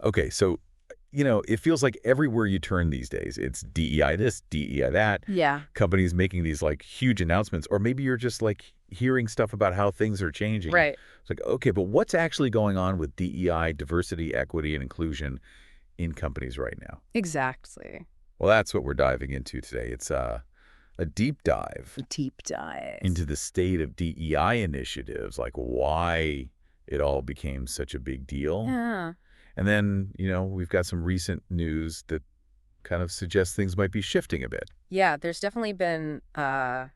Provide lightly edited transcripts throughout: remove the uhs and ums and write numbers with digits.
Okay, so, it feels like everywhere you turn these days, it's DEI this, DEI that. Yeah. Companies making these, like, huge announcements, or maybe you're just, like, hearing stuff about how things are changing. Right. It's like, okay, but what's actually going on with DEI, diversity, equity, and inclusion in companies right now? Exactly. Well, that's what we're diving into today. It's a deep dive Deep dive. into the state of DEI initiatives, like why it all became such a big deal. Yeah. And then, we've got some recent news that kind of suggests things might be shifting a bit. Yeah, there's definitely been a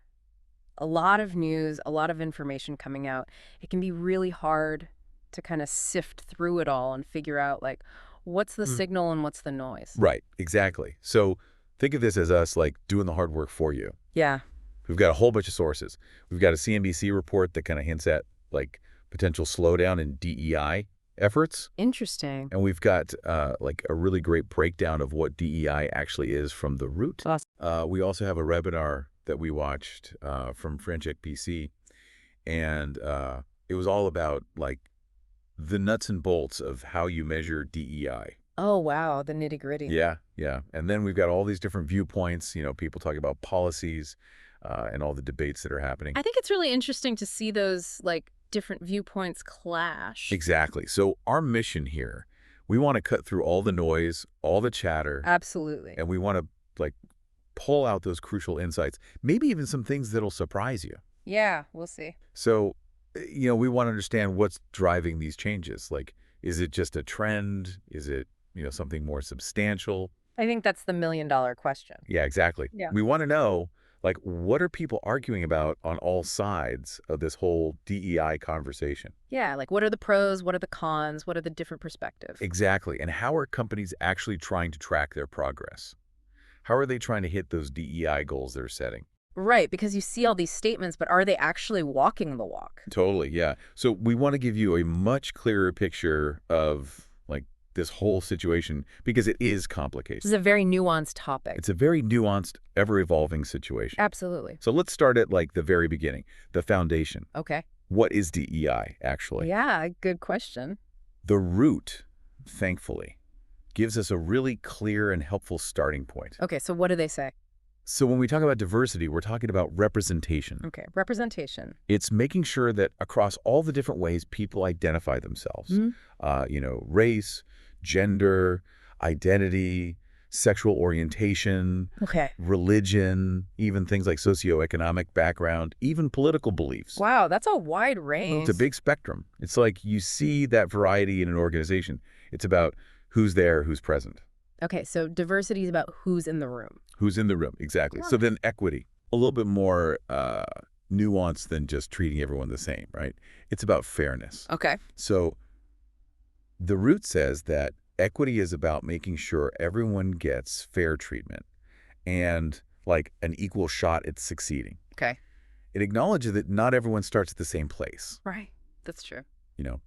lot of news, a lot of information coming out. It can be really hard to kind of sift through it all and figure out, like, what's the signal and what's the noise. Right, exactly. So think of this as us, like, doing the hard work for you. Yeah. We've got a whole bunch of sources. We've got a CNBC report that kind of hints at, like, potential slowdown in DEI efforts. Interesting. And we've got, like, a really great breakdown of what DEI actually is from the root. Awesome. We also have a webinar that we watched from French PC, and it was all about, like, the nuts and bolts of how you measure DEI. Oh, wow, the nitty-gritty. Yeah, yeah. And then we've got all these different viewpoints, people talking about policies and all the debates that are happening. I think it's really interesting to see those, like, different viewpoints clash. Exactly. So our mission here, we want to cut through all the noise, all the chatter. Absolutely. And we want to, like, pull out those crucial insights, maybe even some things that'll surprise you. Yeah, we'll see. So, we want to understand what's driving these changes. Like, is it just a trend? Is it, something more substantial? I think that's the million-dollar question. Yeah, exactly. Yeah. We want to know, like, what are people arguing about on all sides of this whole DEI conversation? Yeah, like, what are the pros? What are the cons? What are the different perspectives? Exactly. And how are companies actually trying to track their progress? How are they trying to hit those DEI goals they're setting? Right, because you see all these statements, but are they actually walking the walk? Totally, yeah. So we want to give you a much clearer picture of, like, this whole situation because it is complicated. This is a very nuanced topic. It's a very nuanced, ever-evolving situation. Absolutely. So let's start at, like, the very beginning, the foundation. Okay. What is DEI, actually? Yeah, good question. The root, thankfully, gives us a really clear and helpful starting point. Okay, so what do they say? So when we talk about diversity, we're talking about representation. Okay, representation. It's making sure that across all the different ways people identify themselves, race, gender, identity, sexual orientation, Okay. religion, even things like socioeconomic background, even political beliefs. Wow, that's a wide range. It's a big spectrum. It's like you see that variety in an organization. It's about who's there, who's present. Okay, so diversity is about who's in the room. Who's in the room, exactly. So then equity, a little bit more nuanced than just treating everyone the same, right? It's about fairness. Okay. So the root says that equity is about making sure everyone gets fair treatment and, like, an equal shot at succeeding. Okay. It acknowledges that not everyone starts at the same place. Right. That's true.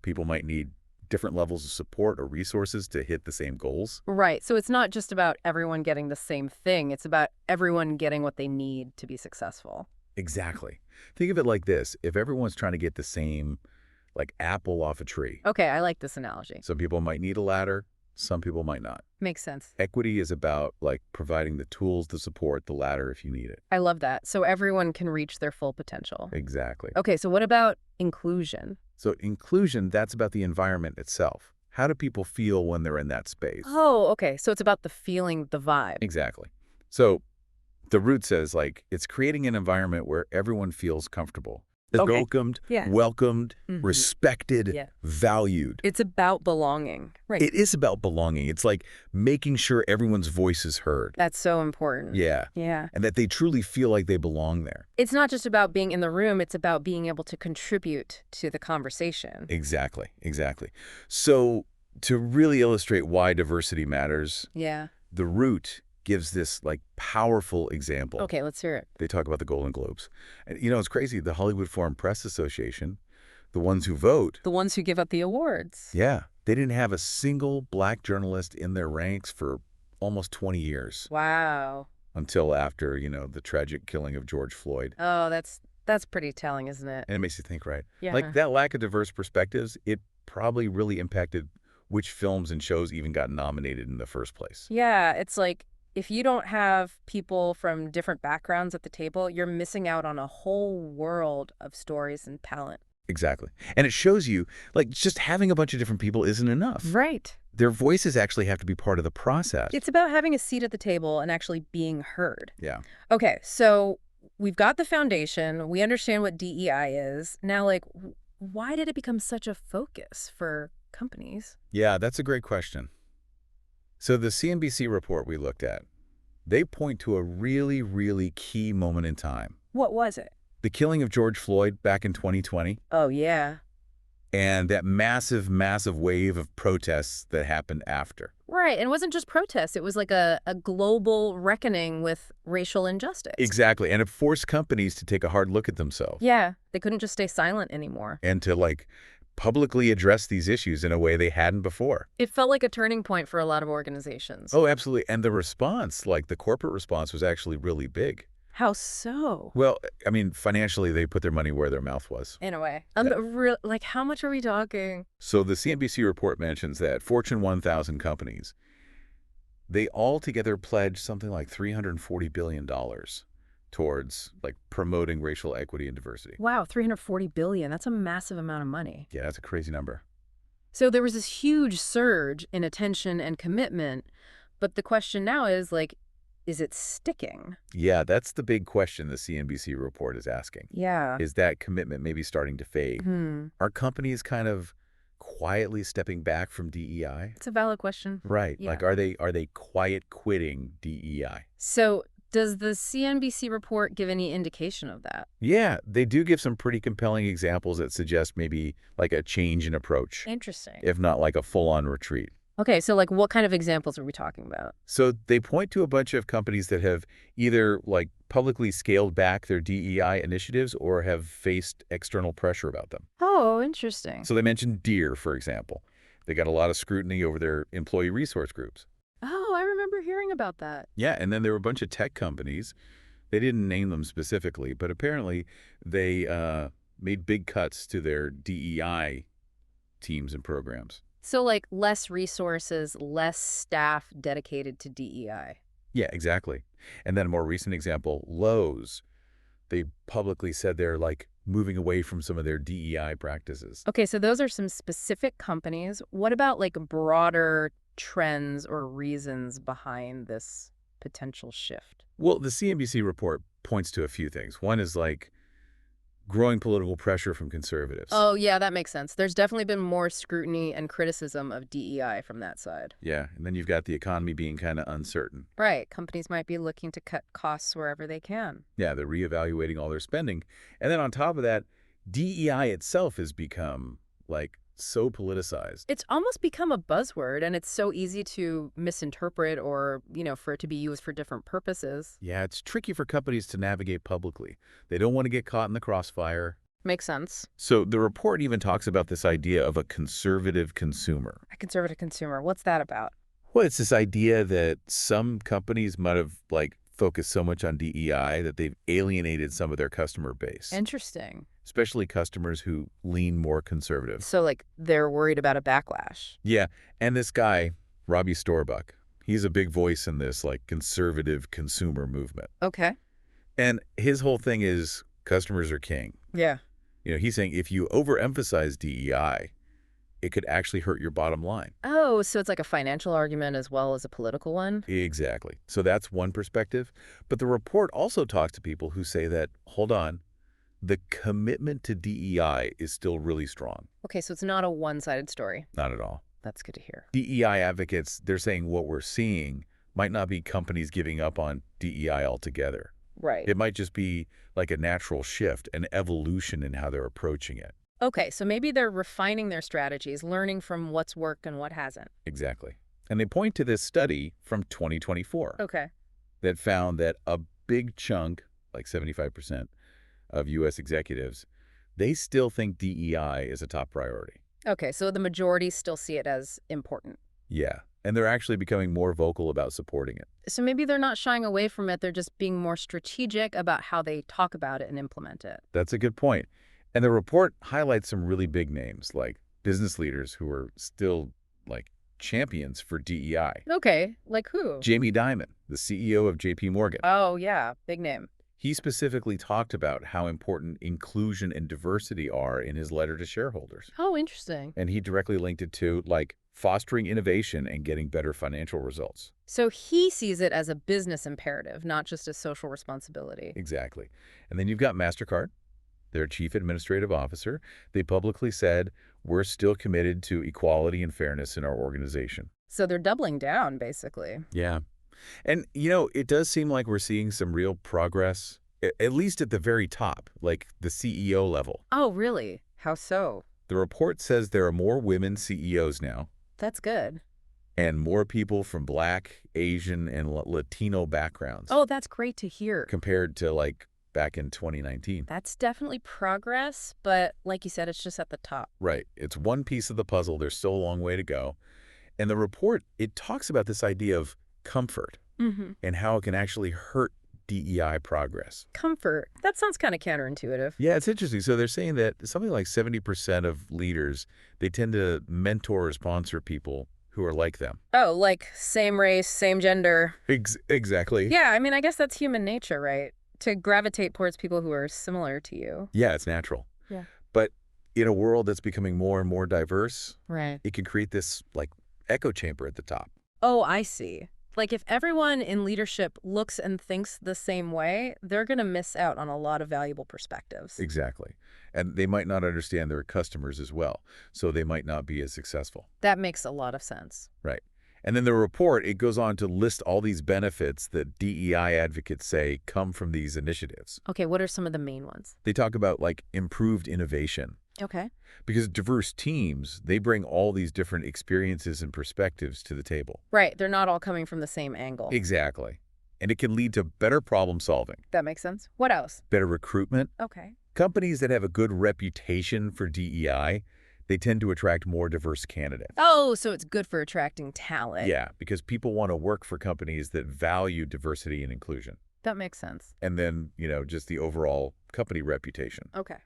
People might need different levels of support or resources to hit the same goals. Right. So it's not just about everyone getting the same thing. It's about everyone getting what they need to be successful. Exactly. Think of it like this. If everyone's trying to get the same, like, apple off a tree, Okay, I like this analogy. some people might need a ladder, some people might not. Makes sense. Equity is about, like, providing the tools to support the ladder if you need it. I love that. So everyone can reach their full potential. Exactly. Okay, so what about inclusion? So inclusion, that's about the environment itself. How do people feel when they're in that space? Oh, okay. So it's about the feeling, the vibe. Exactly. So the root says, like, it's creating an environment where everyone feels comfortable. Okay. Welcomed, Mhm. respected, Yeah. valued. It's about belonging. Right. It is about belonging. It's like making sure everyone's voice is heard. That's so important. Yeah. Yeah. And that they truly feel like they belong there. It's not just about being in the room. It's about being able to contribute to the conversation. Exactly. Exactly. So to really illustrate why diversity matters, Yeah. the root gives this, like, powerful example. Okay, let's hear it. They talk about the Golden Globes. And, it's crazy. The Hollywood Foreign Press Association, the ones who vote. The ones who give out the awards. Yeah. They didn't have a single black journalist in their ranks for almost 20 years. Wow. Until after, the tragic killing of George Floyd. Oh, that's pretty telling, isn't it? And it makes you think, right? Yeah. Like, that lack of diverse perspectives, it probably really impacted which films and shows even got nominated in the first place. Yeah, it's like if you don't have people from different backgrounds at the table, you're missing out on a whole world of stories and talent. Exactly. And it shows you, like, just having a bunch of different people isn't enough. Right. Their voices actually have to be part of the process. It's about having a seat at the table and actually being heard. Yeah. Okay, so we've got the foundation. We understand what DEI is. Now, like, why did it become such a focus for companies? Yeah, that's a great question. So the CNBC report we looked at, they point to a really, really key moment in time. What was it? The killing of George Floyd back in 2020, Oh, yeah. and that massive, massive wave of protests that happened after. Right, and it wasn't just protests. It was like a global reckoning with racial injustice. Exactly, and it forced companies to take a hard look at themselves. Yeah, they couldn't just stay silent anymore. And to, like, publicly address these issues in a way they hadn't before. It felt like a turning point for a lot of organizations. Oh, absolutely. And the response, like the corporate response, was actually really big. How so? Well, I mean, financially, they put their money where their mouth was. In a way. Yeah. Like, how much are we talking? So the CNBC report mentions that Fortune 1000 companies, they all together pledged something like $340 billion towards, like, promoting racial equity and diversity. Wow, $340 billion. That's a massive amount of money. Yeah, that's a crazy number. So there was this huge surge in attention and commitment, but the question now is, like, is it sticking? Yeah, that's the big question the CNBC report is asking. Yeah. Is that commitment maybe starting to fade? Hmm. Are companies kind of quietly stepping back from DEI? It's a valid question. Right. Yeah. Like, are they quiet quitting DEI? So does the CNBC report give any indication of that? Yeah, they do give some pretty compelling examples that suggest maybe like a change in approach, Interesting. if not like a full-on retreat. Okay, so like what kind of examples are we talking about? So they point to a bunch of companies that have either like publicly scaled back their DEI initiatives or have faced external pressure about them. Oh, interesting. So they mentioned Deere, for example. They got a lot of scrutiny over their employee resource groups. Oh, I remember hearing about that. Yeah, and then there were a bunch of tech companies. They didn't name them specifically, but apparently they made big cuts to their DEI teams and programs. So like less resources, less staff dedicated to DEI. Yeah, exactly. And then a more recent example, Lowe's. They publicly said they're like moving away from some of their DEI practices. Okay, so those are some specific companies. What about like broader trends or reasons behind this potential shift? Well, the CNBC report points to a few things. One is like growing political pressure from conservatives. Oh, yeah, that makes sense. There's definitely been more scrutiny and criticism of DEI from that side. Yeah, and then you've got the economy being kind of uncertain. Right. Companies might be looking to cut costs wherever they can. Yeah, they're reevaluating all their spending. And then on top of that, DEI itself has become like so politicized. It's almost become a buzzword, and it's so easy to misinterpret or, for it to be used for different purposes. Yeah, it's tricky for companies to navigate publicly. They don't want to get caught in the crossfire. Makes sense. So the report even talks about this idea of a conservative consumer. A conservative consumer. What's that about? Well, it's this idea that some companies might have like focused so much on DEI that they've alienated some of their customer base, Interesting. especially customers who lean more conservative. So, like, they're worried about a backlash. Yeah, and this guy, Robbie Storbuck, he's a big voice in this like conservative consumer movement. Okay. And his whole thing is customers are king. Yeah. He's saying if you overemphasize DEI, it could actually hurt your bottom line. Oh, so it's like a financial argument as well as a political one? Exactly. So that's one perspective. But the report also talks to people who say that, hold on, the commitment to DEI is still really strong. Okay, so it's not a one-sided story. Not at all. That's good to hear. DEI advocates, they're saying what we're seeing might not be companies giving up on DEI altogether. Right. It might just be like a natural shift, an evolution in how they're approaching it. Okay, so maybe they're refining their strategies, learning from what's worked and what hasn't. Exactly. And they point to this study from 2024 Okay. that found that a big chunk, like 75% of U.S. executives, they still think DEI is a top priority. Okay, so the majority still see it as important. Yeah. And they're actually becoming more vocal about supporting it. So maybe they're not shying away from it, they're just being more strategic about how they talk about it and implement it. That's a good point. And the report highlights some really big names, like business leaders who are still like champions for DEI. Okay, like who? Jamie Dimon, the CEO of JP Morgan. Oh, yeah, big name. He specifically talked about how important inclusion and diversity are in his letter to shareholders. Oh, interesting. And he directly linked it to, like, fostering innovation and getting better financial results. So he sees it as a business imperative, not just a social responsibility. Exactly. And then you've got MasterCard, their chief administrative officer. They publicly said, we're still committed to equality and fairness in our organization. So they're doubling down, basically. Yeah. And, it does seem like we're seeing some real progress, at least at the very top, like the CEO level. Oh, really? How so? The report says there are more women CEOs now, That's good. and more people from Black, Asian, and Latino backgrounds. Oh, that's great to hear. Compared to, like, back in 2019. That's definitely progress, but like you said, it's just at the top. Right. It's one piece of the puzzle. There's still a long way to go. And the report, it talks about this idea of comfort and how it can actually hurt DEI progress. Comfort. That sounds kind of counterintuitive. Yeah, it's interesting. So they're saying that something like 70% of leaders, they tend to mentor or sponsor people who are like them. Oh, like same race, same gender. Exactly. Yeah, I mean, I guess that's human nature, right? To gravitate towards people who are similar to you. Yeah, it's natural. Yeah. But in a world that's becoming more and more diverse, Right. it can create this, like, echo chamber at the top. Oh, I see. Like if everyone in leadership looks and thinks the same way, they're going to miss out on a lot of valuable perspectives. Exactly. And they might not understand their customers as well, so they might not be as successful. That makes a lot of sense. Right. And then the report, it goes on to list all these benefits that DEI advocates say come from these initiatives. Okay, what are some of the main ones? They talk about, like, improved innovation. Okay. Because diverse teams, they bring all these different experiences and perspectives to the table. Right, they're not all coming from the same angle. Exactly. And it can lead to better problem solving. That makes sense. What else? Better recruitment. Okay. Companies that have a good reputation for DEI, they tend to attract more diverse candidates. Oh, so it's good for attracting talent. Yeah, because people want to work for companies that value diversity and inclusion. That makes sense. And then, just the overall company reputation. Okay.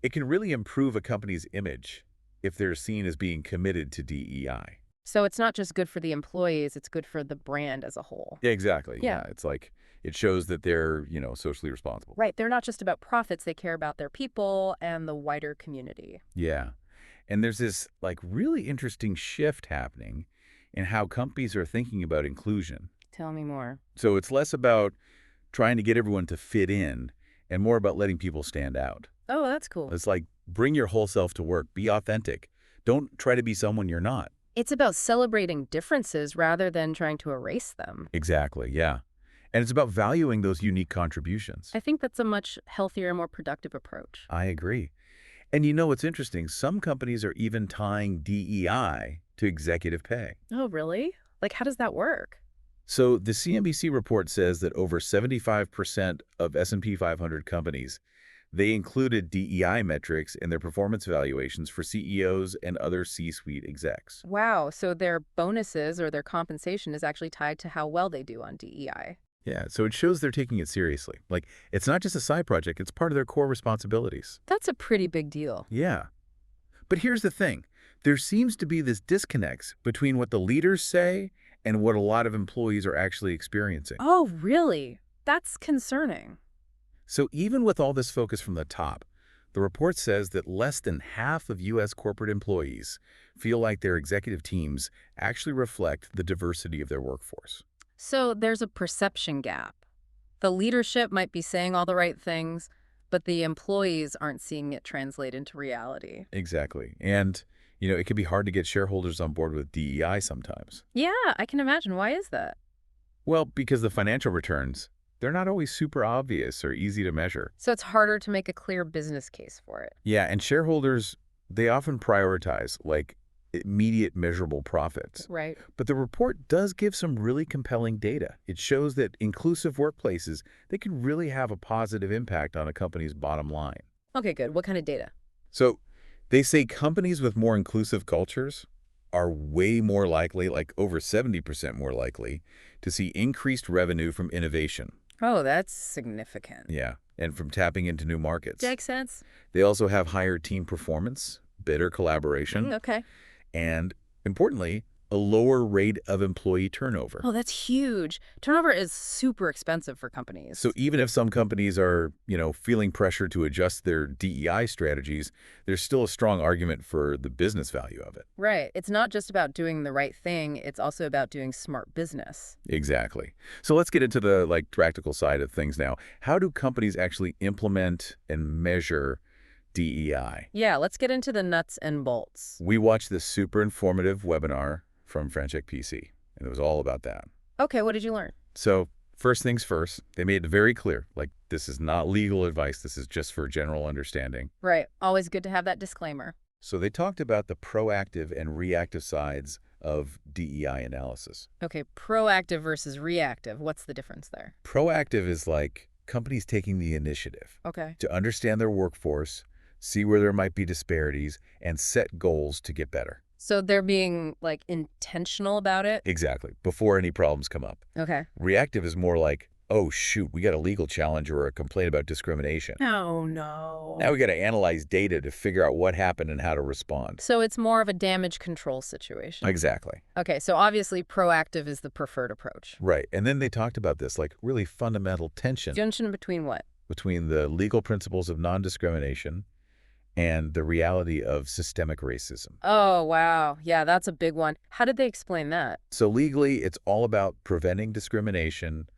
It can really improve a company's image if they're seen as being committed to DEI. So it's not just good for the employees, it's good for the brand as a whole. Yeah, exactly. Yeah. It's like it shows that they're, socially responsible. Right, they're not just about profits, they care about their people and the wider community. Yeah. And there's this, like, really interesting shift happening in how companies are thinking about inclusion. Tell me more. So it's less about trying to get everyone to fit in and more about letting people stand out. Oh, that's cool. It's like, bring your whole self to work. Be authentic. Don't try to be someone you're not. It's about celebrating differences rather than trying to erase them. Exactly, yeah. And it's about valuing those unique contributions. I think that's a much healthier, more productive approach. I agree. And what's interesting? Some companies are even tying DEI to executive pay. Oh, really? Like, how does that work? So the CNBC report says that over 75% of S&P 500 companies, they included DEI metrics in their performance evaluations for CEOs and other C-suite execs. Wow, so their bonuses or their compensation is actually tied to how well they do on DEI. Yeah, so it shows they're taking it seriously. Like, it's not just a side project, it's part of their core responsibilities. That's a pretty big deal. Yeah. But here's the thing. There seems to be this disconnect between what the leaders say and what a lot of employees are actually experiencing. Oh, really? That's concerning. So even with all this focus from the top, the report says that less than half of U.S. corporate employees feel like their executive teams actually reflect the diversity of their workforce. So there's a perception gap. The leadership might be saying all the right things, but the employees aren't seeing it translate into reality. Exactly. And, it can be hard to get shareholders on board with DEI sometimes. Yeah, I can imagine. Why is that? Well, because the financial returns, they're not always super obvious or easy to measure. So it's harder to make a clear business case for it. Yeah, and shareholders, they often prioritize, like, immediate measurable profits. Right. But the report does give some really compelling data. It shows that inclusive workplaces, they can really have a positive impact on a company's bottom line. Okay, good. What kind of data? So they say companies with more inclusive cultures are way more likely, like over 70% more likely, to see increased revenue from innovation. Oh, that's significant. Yeah, and from tapping into new markets. Makes sense. They also have higher team performance, better collaboration, Okay. and importantly, a lower rate of employee turnover. Oh, that's huge. Turnover is super expensive for companies. So even if some companies are, feeling pressure to adjust their DEI strategies, there's still a strong argument for the business value of it. Right. It's not just about doing the right thing. It's also about doing smart business. Exactly. So let's get into the practical side of things now. How do companies actually implement and measure DEI? Yeah, let's get into the nuts and bolts. We watched this super informative webinar from French PC, and it was all about that. Okay, what did you learn? So first things first, they made it very clear, this is not legal advice. This is just for general understanding. Right. Always good to have that disclaimer. So they talked about the proactive and reactive sides of DEI analysis. Okay, proactive versus reactive. What's the difference there? Proactive is like companies taking the initiative Okay. to understand their workforce, see where there might be disparities, and set goals to get better. So they're being, intentional about it? Exactly, before any problems come up. Okay. Reactive is more like, oh, shoot, we got a legal challenge or a complaint about discrimination. Oh, no. Now we got to analyze data to figure out what happened and how to respond. So it's more of a damage control situation. Exactly. Okay, so obviously proactive is the preferred approach. Right. And then they talked about this, really fundamental tension Tension between what? between the legal principles of non-discrimination and the reality of systemic racism. Oh, wow. Yeah, that's a big one. How did they explain that? So legally, it's all about preventing discrimination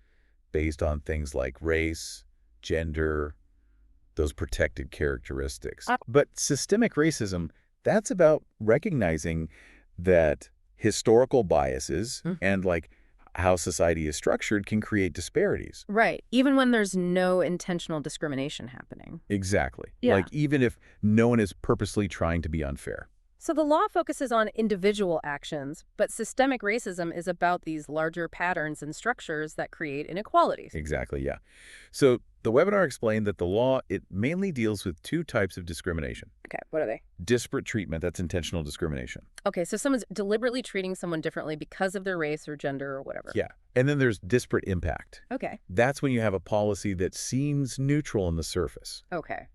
based on things like race, gender, those protected characteristics. But systemic racism, that's about recognizing that historical biases and how society is structured can create disparities. Right. Even when there's no intentional discrimination happening. Exactly. Yeah. Even if no one is purposely trying to be unfair. So the law focuses on individual actions, but systemic racism is about these larger patterns and structures that create inequalities. Exactly, yeah. So the webinar explained that the law, it mainly deals with two types of discrimination. Okay, what are they? Disparate treatment, that's intentional discrimination. Okay, so someone's deliberately treating someone differently because of their race or gender or whatever. Yeah. And then there's disparate impact. Okay. That's when you have a policy that seems neutral on the surface, Okay.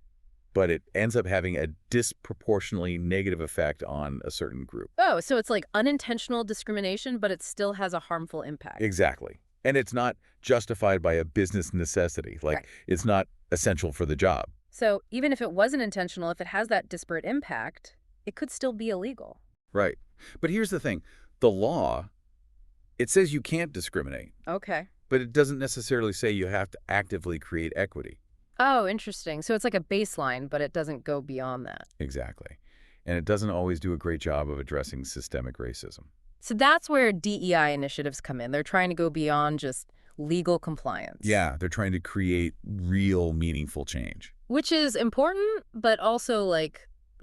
but it ends up having a disproportionately negative effect on a certain group. Oh, so it's like unintentional discrimination, but it still has a harmful impact. Exactly. And it's not justified by a business necessity. Right. It's not essential for the job. So even if it wasn't intentional, if it has that disparate impact, it could still be illegal. Right. But here's the thing. The law, it says you can't discriminate, Okay. but it doesn't necessarily say you have to actively create equity. Oh, interesting. So it's like a baseline, but it doesn't go beyond that. Exactly. And it doesn't always do a great job of addressing systemic racism. So that's where DEI initiatives come in. They're trying to go beyond just legal compliance. Yeah, they're trying to create real meaningful change. Which is important, but also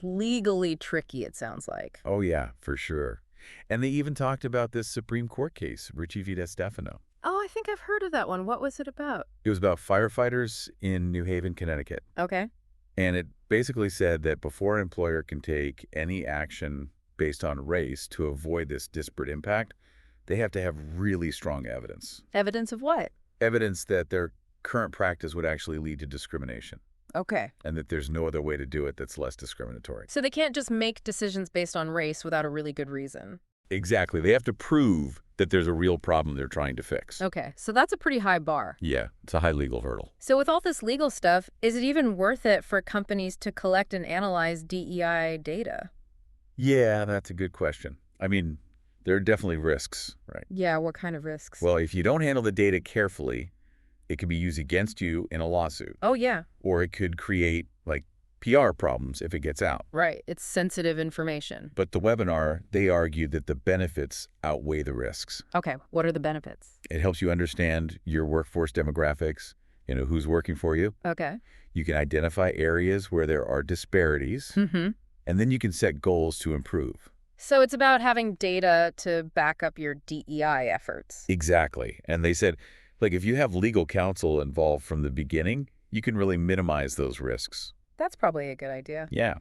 legally tricky, it sounds like. Oh, yeah, for sure. And they even talked about this Supreme Court case, Ricci v. Stefano. Oh, I think I've heard of that one. What was it about? It was about firefighters in New Haven, Connecticut. Okay. And it basically said that before an employer can take any action based on race to avoid this disparate impact, they have to have really strong evidence. Evidence of what? Evidence that their current practice would actually lead to discrimination. Okay. And that there's no other way to do it that's less discriminatory. So they can't just make decisions based on race without a really good reason. Exactly. They have to prove that there's a real problem they're trying to fix. Okay, so that's a pretty high bar. Yeah, it's a high legal hurdle. So with all this legal stuff, is it even worth it for companies to collect and analyze DEI data? Yeah, that's a good question. I mean, there are definitely risks, right? Yeah, what kind of risks? Well, if you don't handle the data carefully, it could be used against you in a lawsuit. Oh, yeah. Or it could create, PR problems if it gets out. Right. It's sensitive information. But the webinar, they argued that the benefits outweigh the risks. Okay, what are the benefits? It helps you understand your workforce demographics, who's working for you. Okay. You can identify areas where there are disparities, Mm-hmm. and then you can set goals to improve. So it's about having data to back up your DEI efforts. Exactly. And they said, if you have legal counsel involved from the beginning, you can really minimize those risks. That's probably a good idea. Yeah.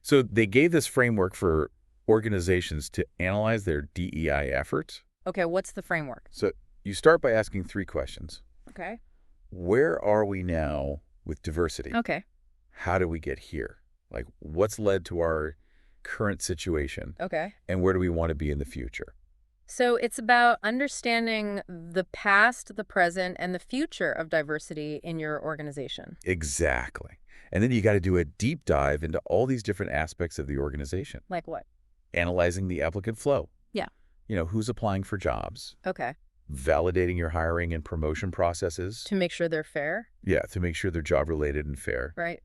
So they gave this framework for organizations to analyze their DEI efforts. Okay, what's the framework? So you start by asking 3 questions. Okay. Where are we now with diversity? Okay. How did we get here? What's led to our current situation? Okay. And where do we want to be in the future? So it's about understanding the past, the present, and the future of diversity in your organization. Exactly. And then you got to do a deep dive into all these different aspects of the organization, Like what? analyzing the applicant flow. Yeah. Who's applying for jobs, Okay. validating your hiring and promotion processes. To make sure they're fair, Yeah, to make sure they're job-related and fair. right?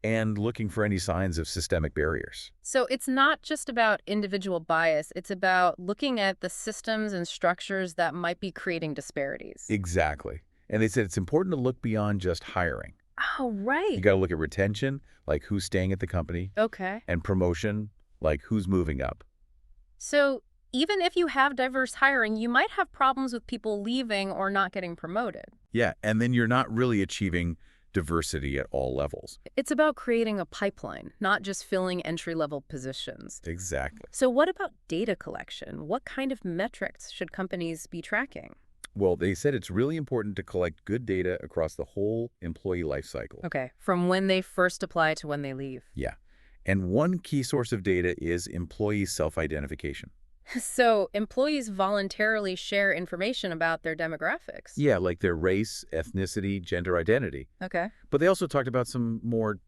And looking for any signs of systemic barriers. So it's not just about individual bias, it's about looking at the systems and structures that might be creating disparities. Exactly. And they said it's important to look beyond just hiring. Oh, right. You got to look at retention, like who's staying at the company, Okay. and promotion, like who's moving up. So even if you have diverse hiring, you might have problems with people leaving or not getting promoted. Yeah, and then you're not really achieving diversity at all levels. It's about creating a pipeline, not just filling entry-level positions. Exactly. So what about data collection? What kind of metrics should companies be tracking? Well, they said it's really important to collect good data across the whole employee life cycle. Okay, from when they first apply to when they leave. Yeah. And one key source of data is employee self-identification. So employees voluntarily share information about their demographics. Yeah, like their race, ethnicity, gender identity. Okay. But they also talked about some more,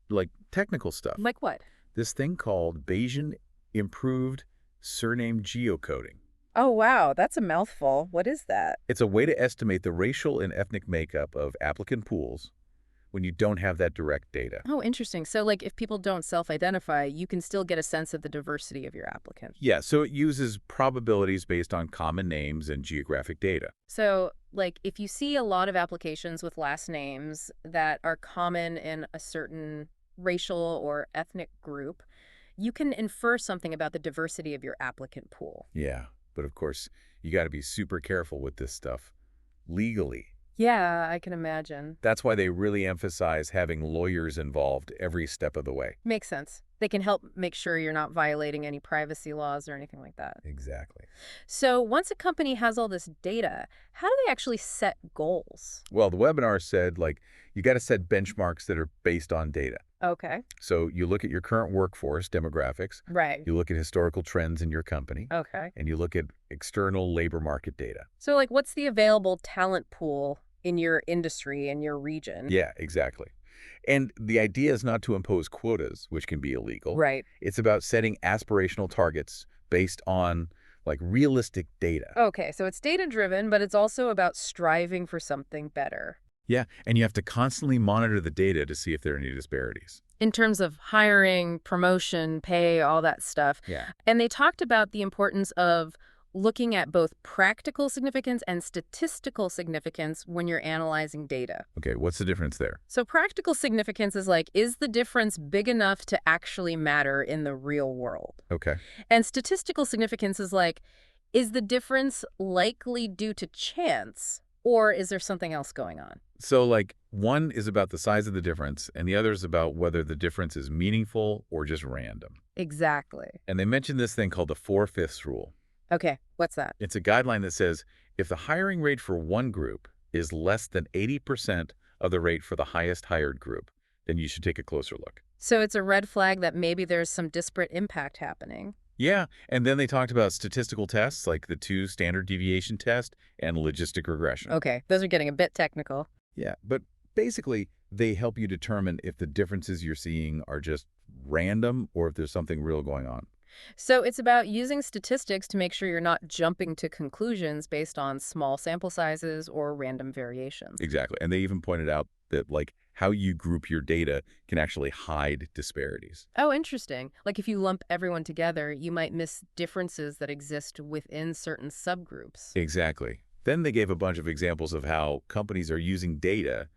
like, technical stuff. Like what? This thing called Bayesian Improved Surname Geocoding. Oh, wow. That's a mouthful. What is that? It's a way to estimate the racial and ethnic makeup of applicant pools when you don't have that direct data. Oh, interesting. So, like, if people don't self-identify, you can still get a sense of the diversity of your applicant. Yeah, so it uses probabilities based on common names and geographic data. So, like, if you see a lot of applications with last names that are common in a certain racial or ethnic group, you can infer something about the diversity of your applicant pool. Yeah, but of course, you got to be super careful with this stuff legally. Yeah, I can imagine. That's why they really emphasize having lawyers involved every step of the way. Makes sense. They can help make sure you're not violating any privacy laws or anything like that. Exactly. So once a company has all this data, how do they actually set goals? Well, the webinar said, like, you got to set benchmarks that are based on data. Okay. So you look at your current workforce demographics, Right. you look at historical trends in your company, Okay. and you look at external labor market data. So, like, what's the available talent pool in your industry, in your region? Yeah, exactly. And the idea is not to impose quotas, which can be illegal. Right. It's about setting aspirational targets based on, like, realistic data. Okay, so it's data-driven, but it's also about striving for something better. Yeah, and you have to constantly monitor the data to see if there are any disparities. In terms of hiring, promotion, pay, all that stuff. Yeah. And they talked about the importance of looking at both practical significance and statistical significance when you're analyzing data. Okay, what's the difference there? So practical significance is like, is the difference big enough to actually matter in the real world? Okay. And statistical significance is like, is the difference likely due to chance, or is there something else going on? So, like, one is about the size of the difference, and the other is about whether the difference is meaningful or just random. Exactly. And they mentioned this thing called the 4/5 rule. Okay, what's that? It's a guideline that says if the hiring rate for one group is less than 80% of the rate for the highest hired group, then you should take a closer look. So it's a red flag that maybe there's some disparate impact happening. Yeah, and then they talked about statistical tests like the 2 standard deviation test and logistic regression. Okay, those are getting a bit technical. Yeah, but basically they help you determine if the differences you're seeing are just random or if there's something real going on. So it's about using statistics to make sure you're not jumping to conclusions based on small sample sizes or random variations. Exactly. And they even pointed out that, like, how you group your data can actually hide disparities. Oh, interesting. Like if you lump everyone together, you might miss differences that exist within certain subgroups. Exactly. Then they gave a bunch of examples of how companies are using data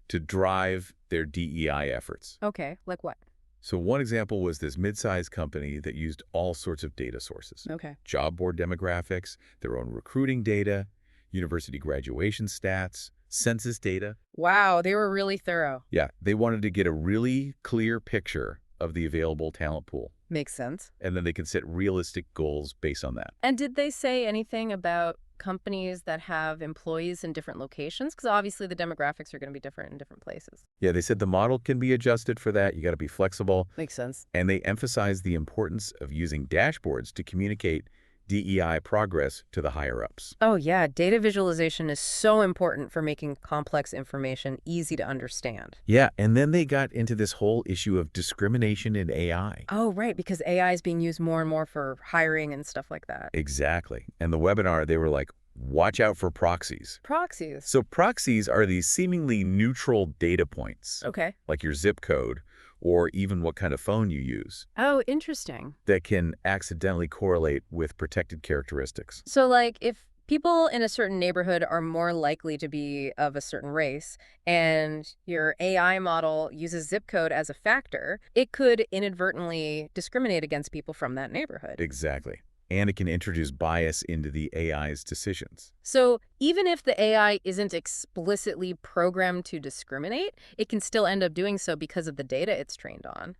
to drive their DEI efforts. Okay, like what? So one example was this mid-sized company that used all sorts of data sources. Okay. Job board demographics, their own recruiting data, university graduation stats, census data. Wow, they were really thorough. Yeah, they wanted to get a really clear picture of the available talent pool. Makes sense. And then they can set realistic goals based on that. And did they say anything about companies that have employees in different locations? Because obviously the demographics are going to be different in different places. Yeah, they said the model can be adjusted for that. You got to be flexible. Makes sense. And they emphasize the importance of using dashboards to communicate DEI progress to the higher-ups. Oh, yeah. Data visualization is so important for making complex information easy to understand. Yeah, and then they got into this whole issue of discrimination in AI. Oh, right, because AI is being used more and more for hiring and stuff like that. Exactly. And the webinar, they were like, watch out for proxies. Proxies. So proxies are these seemingly neutral data points, Okay. like your zip code or even what kind of phone you use, Oh, interesting. that can accidentally correlate with protected characteristics. So, like, if people in a certain neighborhood are more likely to be of a certain race, and your AI model uses zip code as a factor, it could inadvertently discriminate against people from that neighborhood. Exactly. And it can introduce bias into the AI's decisions. So even if the AI isn't explicitly programmed to discriminate, it can still end up doing so because of the data it's trained on.